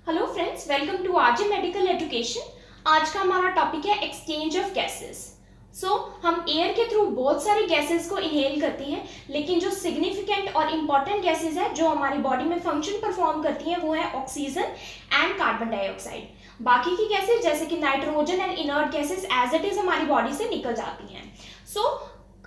Hello friends, welcome to RJ medical education. आज का हमारा टॉपिक है एक्सचेंज ऑफ गैसेस। हम एयर के थ्रू बहुत सारी गैसेस को इनहेल करते हैं, लेकिन जो सिग्निफिकेंट और इम्पॉर्टेंट गैसेस है जो हमारी बॉडी में फंक्शन परफॉर्म करती हैं वो है ऑक्सीजन एंड कार्बन डाइऑक्साइड। बाकी की गैसेस जैसे कि nitrogen and inert gases as it is हमारी बॉडी से निकल जाती हैं।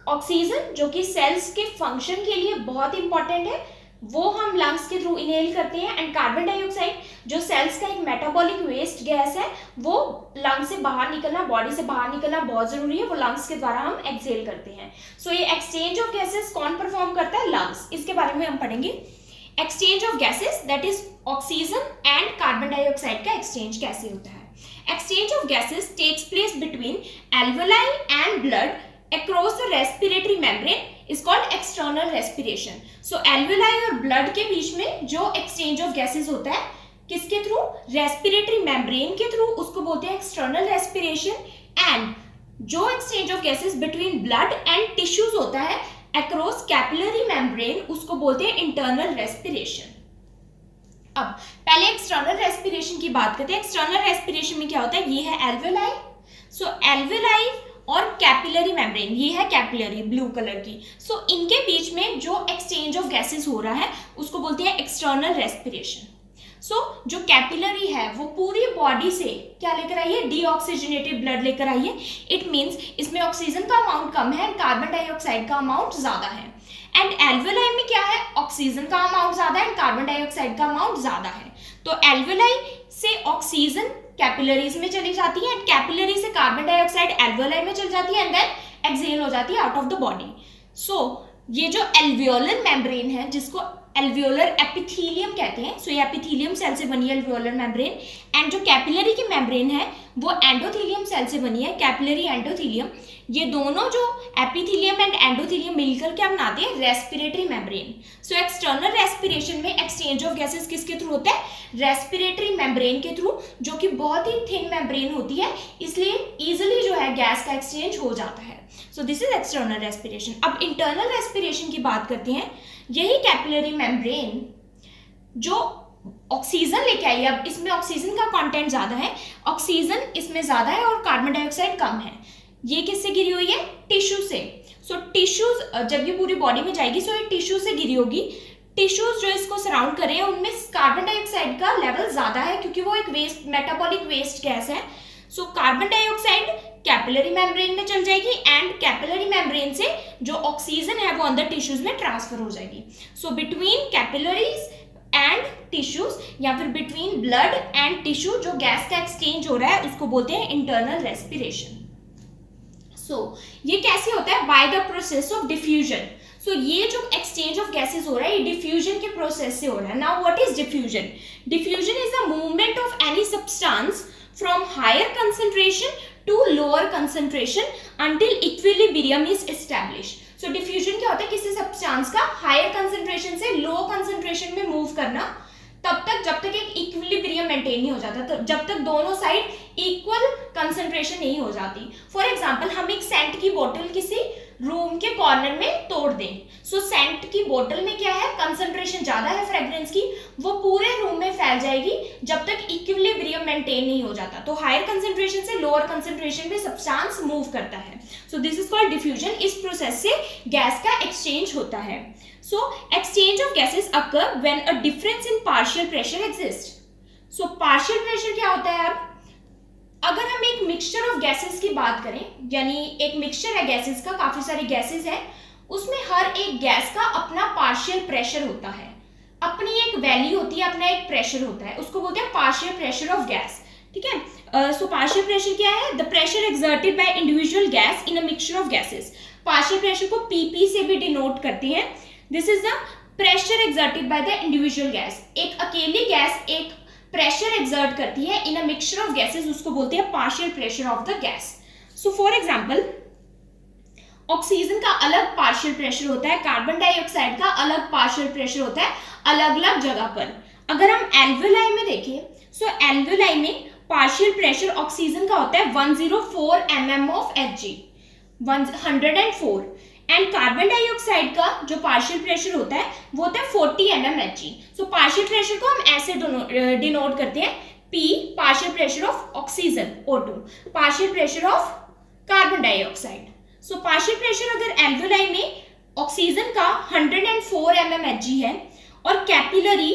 ऑक्सीजन जो कि सेल्स के फंक्शन के लिए बहुत इंपॉर्टेंट है वो हम लंग्स के थ्रू इनहेल करते हैं, एंड कार्बन डाइऑक्साइड जो सेल्स का एक मेटाबॉलिक वेस्ट गैस है वो लंग्स से बाहर निकलना, बॉडी से बाहर निकलना बहुत जरूरी है, वो लंग्स के द्वारा हम एक्सहेल करते हैं। ये एक्सचेंज ऑफ गैसेस कौन परफॉर्म करता है? लंग्स। इसके बारे में हम पढ़ेंगे। Exchange of gases that is oxygen and carbon dioxide का एक्सचेंज कैसे होता है? Exchange of gases takes place between alveoli and blood across the respiratory membrane is called external respiration. So alveoli और blood के बीच में जो exchange of gases होता है किसके थ्रू? respiratory membrane के थ्रू, उसको बोलते हैं external respiration। and जो exchange of gases between blood and tissues होता है across capillary membrane उसको बोलते हैं internal respiration। अब पहले एक्सटर्नल रेस्पिरेशन की बात करते हैं। एक्सटर्नल रेस्पिरेशन में क्या होता है? ये है एल्वेलाई। एल्वेलाई और कैपिलरी मेम्ब्रेन, ये है कैपिलरी ब्लू कलर की। इनके बीच में जो एक्सचेंज ऑफ गैसेस हो रहा है उसको बोलते हैं एक्सटर्नल रेस्पिरेशन। जो कैपिलरी है वो पूरी बॉडी से क्या लेकर आई है? डीऑक्सीजनेटेड ब्लड लेकर आई है। इट मींस इसमें ऑक्सीजन का अमाउंट कम है, कार्बन डाइऑक्साइड का अमाउंट ज्यादा है। एंड एल्वेलाई में क्या है? ऑक्सीजन का अमाउंट ज्यादा है, कार्बन डाइऑक्साइड का अमाउंट ज्यादा है। तो एल्वेलाई से ऑक्सीजन कैपिलरीज में चली जाती है, एंड कैपिलरी से कार्बन डाइऑक्साइड एल्वेलाई में चल जाती है, एंड देन एक्सहेल हो जाती है आउट ऑफ द बॉडी। ये जो एल्वियोलर मेम्ब्रेन है जिसको एल्वियोलर एपिथेलियम कहते हैं, ये एपिथेलियम सेल से बनी है एल्वियोलर मेम्ब्रेन। एंड जो कैपिलरी की मेम्ब्रेन है वो एंडोथेलियम सेल से बनी है, कैपिलरी एंडोथेलियम। ये दोनों जो एपिथेलियम एंड एंडोथेलियम मिलकर क्या बनाते हैं? Respiratory membrane. एक्सटर्नल रेस्पिरेशन में एक्सचेंज ऑफ गैसेस किसके थ्रू होता है? रेस्पिरेटरी मेम्ब्रेन के थ्रू, जो कि बहुत ही थिन मेम्ब्रेन होती है, इसलिए इजिली जो है गैस का एक्सचेंज हो जाता है। This is external respiration. अब इंटरनल रेस्पिरेशन की बात करते हैं। यही कैपिलरी मेम्ब्रेन जो ऑक्सीजन लेके आई है, अब इसमें ऑक्सीजन का कंटेंट ज्यादा है, ऑक्सीजन इसमें ज्यादा है और कार्बन डाइऑक्साइड कम है। ये किससे गिरी हुई है? टिश्यू से। टिश्यूज जब ये पूरी बॉडी में जाएगी ये टिश्यू से गिरी होगी। टिश्यूज जो इसको सराउंड कर रहे हैं उनमें कार्बन डाइऑक्साइड का लेवल ज्यादा है क्योंकि वो एक वेस्ट मेटाबॉलिक वेस्ट गैस है। कार्बन डाइऑक्साइड कैपिलरी मेम्ब्रेन में चल जाएगी, एंड कैपिलरी मेम्ब्रेन से जो ऑक्सीजन है वो अंदर टिश्यूज में ट्रांसफर हो जाएगी। बिटवीन कैपिलरीज एंड टिश्यूज या फिर बिटवीन ब्लड एंड टिश्यू जो गैस का एक्सचेंज हो रहा है उसको बोलते हैं इंटरनल रेस्पिरेशन। ये कैसे होता है? By the process of diffusion. ये जो एक्सचेंज ऑफ गैसेस हो रहा है ये डिफ्यूजन के प्रोसेस से हो रहा है। Now what is diffusion? Diffusion is the movement of any substance from higher concentration to lower concentration until equilibrium is established. Diffusion क्या होता है? किसी सब्सटेंस का हायर कंसंट्रेशन से लो कंसंट्रेशन में मूव करना तब तक जब तक एक इक्विलिब्रियम मेंटेन नहीं हो जाता, तो जब तक दोनों साइड इक्वल कंसंट्रेशन नहीं हो जाती। फॉर एग्जांपल हम एक सेंट की बोतल किसी रूम के कॉर्नर में तोड़ दें। सेंट की बोतल में क्या है? कंसंट्रेशन ज्यादा है फ्रेग्रेंस की, वो पूरे रूम में फैल जाएगी जब तक इक्विलिब्रियम मेंटेन नहीं हो जाता। तो हायर कंसंट्रेशन से लोअर कंसंट्रेशन में सब्सटेंस मूव करता है। This is called diffusion. इस प्रोसेस से गैस का एक्सचेंज होता है। Exchange of gases occur when a difference in partial pressure exists. Partial pressure क्या होता है? अब अगर हम एक मिक्सचर ऑफ गैसेस की बात करें, यानी एक मिक्सचर है गैसेस का, काफी सारी गैसेस है, उसमें हर एक गैस का अपना पार्शियल प्रेशर होता है, अपनी एक वैल्यू होती है, अपना एक प्रेशर होता है, उसको बोलते हैं पार्शियल प्रेशर ऑफ गैस। ठीक है? पार्शियल प्रेशर क्या है? The pressure exerted by individual gas in a mixture of gases. Partial pressure को पीपी से भी डिनोट करते हैं। This is the pressure exerted by the individual gas. एक अकेली गैस एक प्रेशर एक्सर्ट करती है इन अ मिक्सचर ऑफ गैसेस, उसको बोलते हैं partial pressure of the gas. For example oxygen का अलग पार्शियल प्रेशर होता है, कार्बन डाइऑक्साइड का अलग पार्शियल प्रेशर होता है अलग अलग जगह पर। अगर हम एल्वेलाई में देखें एल्वेलाई में पार्शियल प्रेशर ऑक्सीजन का होता है 104 mm of Hg, 104, and carbon dioxide का जो पार्शियल प्रेशर होता है वो होता है 40 mmHg। सो पार्शियल प्रेशर को हम ऐसे डिनोट करते हैं, P partial pressure of oxygen O2, partial pressure of carbon dioxide. So partial pressure अगर एल्वेओलाई में ऑक्सीजन का 104 mmHg है और कैपिलरी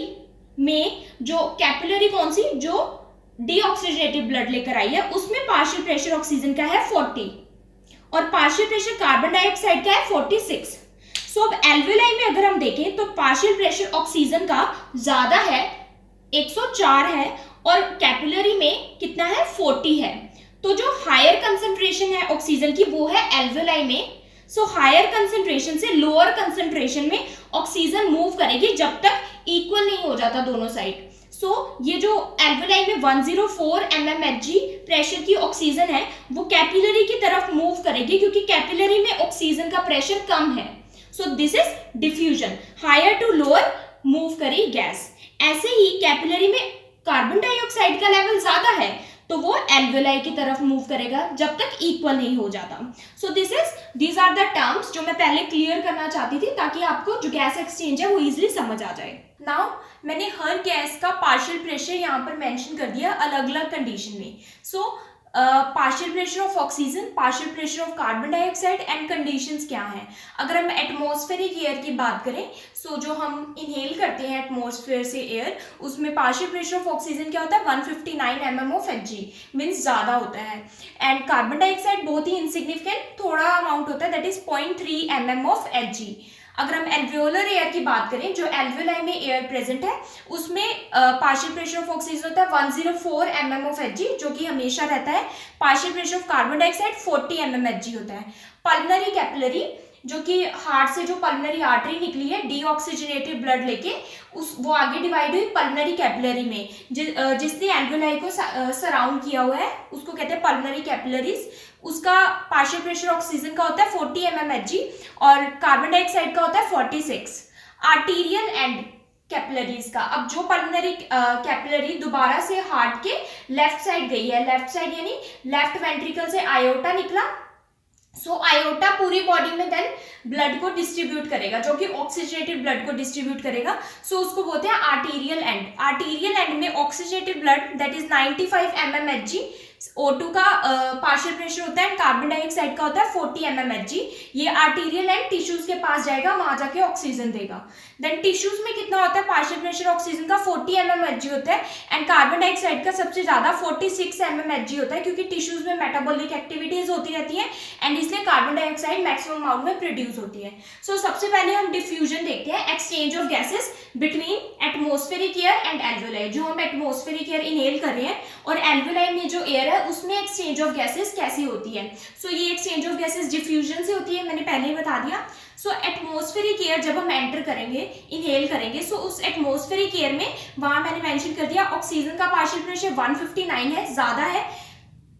में जो कैपिलरी कौन सी जो डीऑक्सीजनेटेड ब्लड लेकर आई है उसमें पार्शियल प्रेशर ऑक्सीजन का है 40 और पार्शियल प्रेशर कार्बन डाइऑक्साइड का है 46। सो अब एल्वेओलाई में अगर हम देखें तो पार्शियल प्रेशर ऑक्सीजन का ज्यादा है 104 है और कैपिलरी में कितना है 40 है। तो जो हायर कंसंट्रेशन है ऑक्सीजन की वो है एल्वेओलाई में। सो हायर कंसंट्रेशन से लोअर कंसंट्रेशन में ऑक्सीजन मूव करेगी जब तक इक्वल नहीं हो जाता दोनों साइड। सो ये जो एल्वेओलाई में 104 mmHg प्रेशर की ऑक्सीजन है वो कैपिलरी की तरफ मूव करेगी क्योंकि कैपिलरी में ऑक्सीजन का प्रेशर कम है। So this is diffusion, higher to lower move करी गैस। ऐसे ही कैपिलरी में कार्बन डाइऑक्साइड का लेवल ज्यादा है तो वो एल्वेओलाई की तरफ मूव करेगा जब तक इक्वल नहीं हो जाता। So these are the terms जो मैं पहले क्लियर करना चाहती थी ताकि आपको जो गैस एक्सचेंज है वो इजिली समझ आ जाए। नाउ मैंने हर गैस का पार्शियल प्रेशर यहाँ पर मेंशन कर दिया अलग अलग कंडीशन में। So partial pressure of oxygen, partial pressure of carbon dioxide and conditions क्या हैं। अगर हम एटमॉस्फेरिक एयर की बात करें सो जो हम इनहेल करते हैं एटमॉस्फेयर से एयर उसमें पार्शियल प्रेशर ऑफ ऑक्सीजन क्या होता है 159 mmHg मीन्स ज़्यादा होता है एंड कार्बन डाइऑक्साइड बहुत ही इनसिग्निफिकेंट थोड़ा अमाउंट होता है दैट इज 0.3 mmHg। अगर हम एल्वेओलर एयर की बात करें जो एल्वेओलाई में एयर प्रेजेंट है उसमें पार्शियल प्रेशर ऑफ ऑक्सीजन होता है 104 mmHg जो कि हमेशा रहता है। Partial pressure of carbon dioxide 40 mmHg होता है। पल्मनरी कैपिलरी जो कि हार्ट से जो पल्मनरी आर्टरी निकली है डीऑक्सीजनेटेड ब्लड लेके वो आगे डिवाइड हुई पल्मनरी कैपिलरी में जिसने एल्वेओलाई को सराउंड किया हुआ है उसको कहते हैं पल्मनरी कैपिलरीज। उसका पार्शियल प्रेशर ऑक्सीजन का होता है 40 mmHg और कार्बन डाइऑक्साइड का होता है 46। आर्टीरियल एंड कैपिलरीज का, अब जो पल्मनरी कैपिलरी दोबारा से हार्ट के लेफ्ट साइड गई है, लेफ्ट साइड यानी लेफ्ट वेंट्रिकल से आयोटा निकला। सो आयोटा पूरी बॉडी में देन ब्लड को डिस्ट्रीब्यूट करेगा जो कि ऑक्सीजनेटेड ब्लड को डिस्ट्रीब्यूट करेगा। सो उसको बोलते हैं आर्टीरियल एंड। आर्टीरियल एंड में oxygenated blood that is 95 mmHg O2 का पार्शियल प्रेशर होता है एंड कार्बन डाइऑक्साइड का होता है 40 mmHg। ये आर्टीरियल एंड टिश्यूज के पास जाएगा वहां जाके ऑक्सीजन देगा। देन टिश्यूज में कितना होता है पार्शियल प्रेशर ऑक्सीजन का 40 mmHg होता है एंड कार्बन डाइऑक्साइड का सबसे ज्यादा 46 mmHg होता है क्योंकि टिश्यूज में मेटाबॉलिक एक्टिविटीज होती रहती है एंड इसलिए कार्बन डाइऑक्साइड मैक्सिमम अमाउंट में प्रोड्यूस होती है। सो सबसे पहले हम डिफ्यूजन देखते हैं, exchange of gases between atmospheric air and alveoli. जो हम एटमॉस्फेरिक एयर इनहेल कर रहे हैं और एल्वेओलाई में जो एयर है उसमें एक्सचेंज ऑफ गैसेस कैसे होती है। सो ये एक्सचेंज ऑफ गैसेस डिफ्यूजन से होती है, मैंने पहले ही बता दिया। सो एटमॉस्फेरिक एयर जब हम एंटर करेंगे इनहेल करेंगे सो उस एटमॉस्फेरिक एयर में वहां मैंने मेंशन कर दिया ऑक्सीजन का पार्शियल प्रेशर 159 है, ज्यादा है।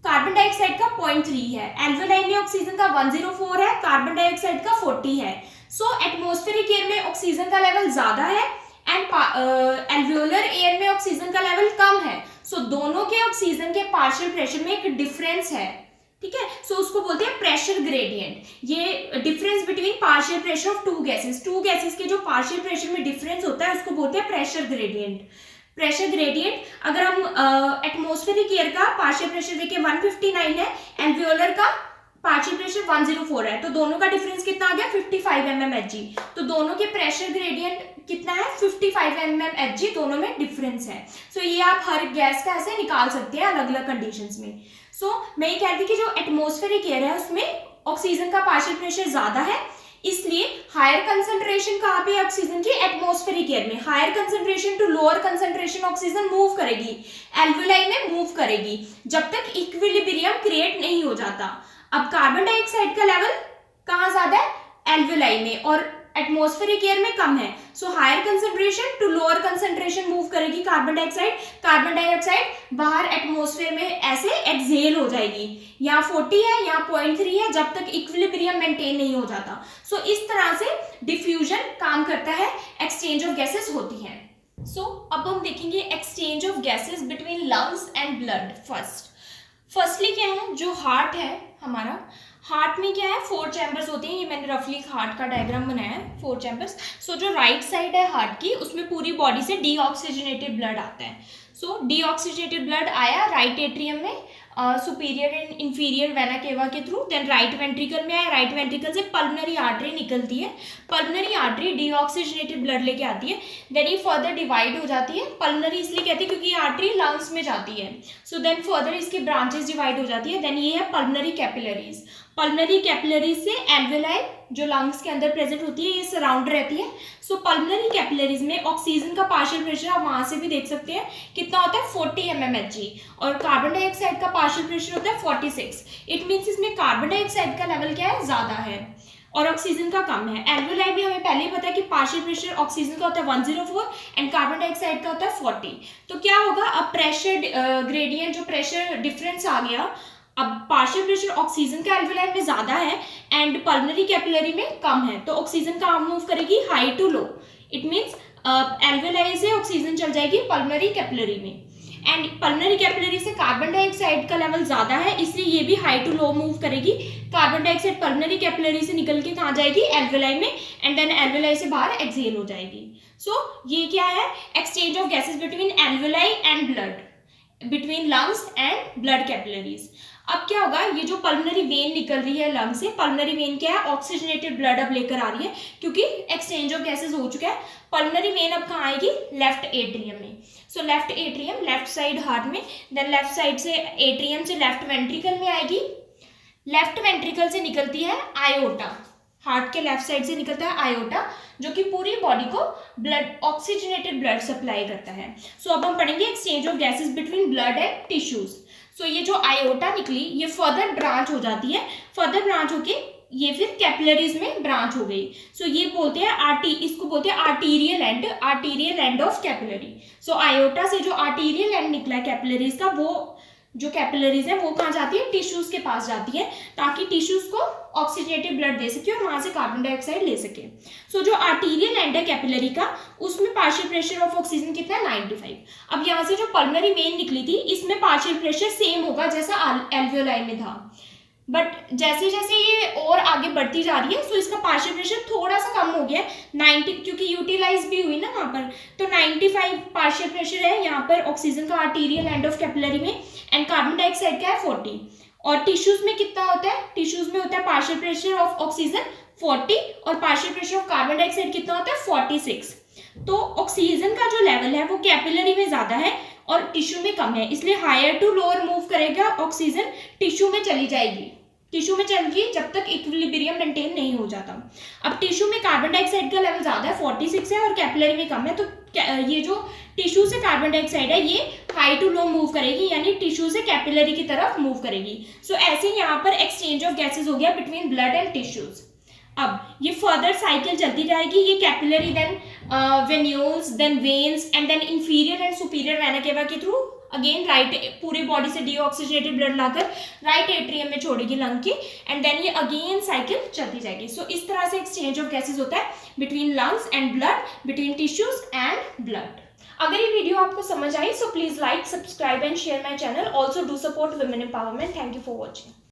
कार्बन डाइऑक्साइड का 0.3 है। एल्वेओलाई में ऑक्सीजन का 104 है, कार्बन डाइऑक्साइड का 40 है। सो एटमॉस्फेरिक एयर में ऑक्सीजन का लेवल ज्यादा है एंड एल्वेओलर एयर में ऑक्सीजन का लेवल कम है। सो दोनों के ऑक्सीजन के पार्शियल प्रेशर में एक डिफरेंस है, ठीक है। सो उसको बोलते हैं प्रेशर ग्रेडियंट। ये difference between partial pressure of two gases के जो पार्शियल प्रेशर में डिफरेंस होता है उसको बोलते हैं प्रेशर ग्रेडियंट। प्रेशर ग्रेडियंट अगर हम एटमॉस्फेरिक एयर का पार्शियल प्रेशर देखिए 159 है, एल्वेओलर का पार्शियल प्रेशर 104 है, तो दोनों का डिफरेंस कितना आ गया 55 mmHg। तो दोनों के प्रेशर ग्रेडियंट कितना है 55 mmHg, दोनों में डिफरेंस है। सो ये आप हर गैस का ऐसे निकाल सकते हैं अलग अलग कंडीशंस में। सो मैं ये कहती कि जो एटमॉस्फेरिक एयर है उसमें ऑक्सीजन का पार्शियल प्रेशर ज्यादा है, इसलिए हायर कंसंट्रेशन कहाँ पे ऑक्सीजन की एटमॉस्फेरिक एयर में, higher concentration to lower concentration oxygen move करेगी, एल्वेओलाई में मूव करेगी जब तक इक्विलिब्रियम क्रिएट नहीं हो जाता। अब कार्बन डाइऑक्साइड का लेवल कहाँ ज्यादा है, एल्वेओलाई में, और एटमॉस्फेरिक एयर में कम है। So higher concentration to lower concentration move करेगी कार्बन डाइऑक्साइड बाहर एटमॉस्फेयर में ऐसे एक्सहेल हो जाएगी। यहाँ 40 है, यहाँ 0.3 है, जब तक इक्विलिब्रियम मेंटेन नहीं हो जाता। सो इस तरह से डिफ्यूजन काम करता है, एक्सचेंज ऑफ गैसेस होती है। सो अब हम देखेंगे exchange of gases between lungs and blood. Firstly क्या है, जो हार्ट है हमारा, हार्ट में क्या है, 4 चैम्बर्स होते हैं। ये मैंने रफली हार्ट का डायग्राम बनाया है, 4 चैम्बर्स। सो जो राइट साइड है हार्ट की, उसमें पूरी बॉडी से डीऑक्सीजनेटेड ब्लड आता है। सो डीऑक्सीजनेटेड ब्लड आया राइट एट्रियम में superior and inferior vena cava के थ्रू, देन राइट वेंट्रिकल में आया। राइट वेंट्रिकल से पल्मोनरी आर्टरी निकलती है, पल्मोनरी आर्टरी डीऑक्सीजनेटेड ब्लड लेके आती है, देन ये फर्दर डिवाइड हो जाती है। पल्मोनरी इसलिए कहते हैं क्योंकि ये आर्टरी लंग्स में जाती है। सो देन फर्दर इसके ब्रांचेस डिवाइड हो जाती है। देन ये है पल्मोनरी कैपिलरीज। पल्मोनरी कैपिलरीज से एल्वेलाई जो लंग्स के अंदर प्रेजेंट होती है, ये सराउंड रहती है। सो पल्मोनरी कैपिलरीज में ऑक्सीजन का पार्शियल प्रेशर आप वहां से भी देख सकते हैं कितना होता है, 40 mmHg, और कार्बन डाइऑक्साइड का पार्शियल प्रेशर होता है 46। इट मीन्स इसमें कार्बन डाइऑक्साइड का लेवल क्या है, ज्यादा है और ऑक्सीजन का कम है। एल्वेलाई भी हमें पहले ही पता है कि पार्शियल प्रेशर ऑक्सीजन का होता है 104 एंड कार्बन डाइऑक्साइड का होता है 40। तो क्या होगा, अब प्रेशर ग्रेडियंट, जो प्रेशर डिफरेंस आ गया, अब पार्शियल प्रेशर ऑक्सीजन का एल्वेलाई में ज्यादा है एंड पल्मोनरी कैपिलरी में कम है, तो ऑक्सीजन कहाँ मूव करेगी, high to low. It means alveoli से ऑक्सीजन चल जाएगी पल्मोनरी कैपिलरी में, एंड पल्मोनरी कैपिलरी से कार्बन डाइऑक्साइड का लेवल ज्यादा है, इसलिए ये भी हाई टू लो मूव करेगी। कार्बन डाइऑक्साइड पल्मोनरी कैपिलरी से निकल के कहाँ जाएगी, एल्वेलाई में, एंड देन एल्वेलाई से बाहर एक्सहेल हो जाएगी। सो ये क्या है, exchange of gases between alveoli and blood, between lungs and blood capillaries. अब क्या होगा, ये जो पल्मोनरी वेन निकल रही है लंग से, पल्मोनरी वेन क्या है, ऑक्सीजनेटेड ब्लड अब लेकर आ रही है क्योंकि एक्सचेंज ऑफ गैसेस हो चुका है। पल्मोनरी वेन अब कहाँ आएगी, लेफ्ट एट्रियम में। So left atrium, left side heart में, देन लेफ्ट साइड से एट्रियम से लेफ्ट वेंट्रिकल में आएगी। लेफ्ट वेंट्रिकल से निकलती है आयोटा, हार्ट के लेफ्ट साइड से निकलता है आयोटा, जो कि पूरी बॉडी को ब्लड, ऑक्सीजनेटेड ब्लड सप्लाई करता है। सो अब हम पढ़ेंगे exchange of gases between blood and tissues. So ये जो आयोटा निकली, ये फर्दर ब्रांच हो जाती है, फर्दर ब्रांच होके ये फिर कैपिलरीज में ब्रांच हो गई। सो ये बोलते हैं इसको बोलते हैं arterial and, arterial end of capillary. So iota से जो आर्टीरियल एंड निकला है कैपिलरीज का, वो जो कैपिलरीज है वो कहाँ जाती है, टिश्यूज के पास जाती है, ताकि टिश्यूज को ऑक्सीजनेटेड ब्लड दे सके और वहां से कार्बन डाइऑक्साइड ले सके। सो जो आर्टीरियल एंड है कैपिलरी का, उसमें पार्शियल प्रेशर ऑफ ऑक्सीजन कितना है, 95। अब यहाँ से जो पल्मोनरी वेन निकली थी, इसमें पार्शियल प्रेशर सेम होगा जैसा एल्वेओलाई में था, बट जैसे जैसे ये और आगे बढ़ती जा रही है, सो इसका पार्शियल प्रेशर थोड़ा सा कम हो गया है, 90, क्योंकि यूटिलाइज भी हुई ना वहाँ पर, तो 95 पार्शियल प्रेशर है यहाँ पर ऑक्सीजन का आर्टीरियल एंड ऑफ कैपिलरी में, एंड कार्बन डाइऑक्साइड का है 40। और टिश्यूज में कितना होता है, टिश्यूज में होता है पार्शियल प्रेशर ऑफ ऑक्सीजन 40 और partial pressure of carbon dioxide कितना होता है, 46। तो ऑक्सीजन का जो लेवल है वो कैपिलरी में ज्यादा है और टिश्यू में कम है, इसलिए हायर टू लोअर मूव करेगा, ऑक्सीजन टिश्यू में चली जाएगी, टिश्यू में चलेगी जब तक इक्विलिब्रियम मेंटेन नहीं हो जाता। अब टिश्यू में कार्बन डाइऑक्साइड का लेवल ज्यादा है, 46 है, और कैपिलरी में कम है, तो ये जो टिश्यू से कार्बन डाइऑक्साइड है ये हाई टू लो मूव करेगी, यानी टिश्यू से कैपिलरी की तरफ मूव करेगी। सो ऐसे यहाँ पर एक्सचेंज ऑफ गैसेस हो गया बिटवीन ब्लड एंड टिश्यूज। अब ये फर्दर साइकिल चलती जाएगी, ये capillary, then venules, then veins, and then inferior and superior vena cava के थ्रू अगेन राइट पूरी बॉडी से डीऑक्सीजनेटेड ब्लड लाकर राइट एट्रियम में छोड़ेगी लंग की, एंड देन ये अगेन साइकिल चलती जाएगी। सो इस तरह से एक्सचेंज ऑफ गैसेस होता है between lungs and blood, between tissues and blood. अगर ये वीडियो आपको समझ आई, so please like, subscribe and share my channel. Also do support women empowerment. Thank you for watching.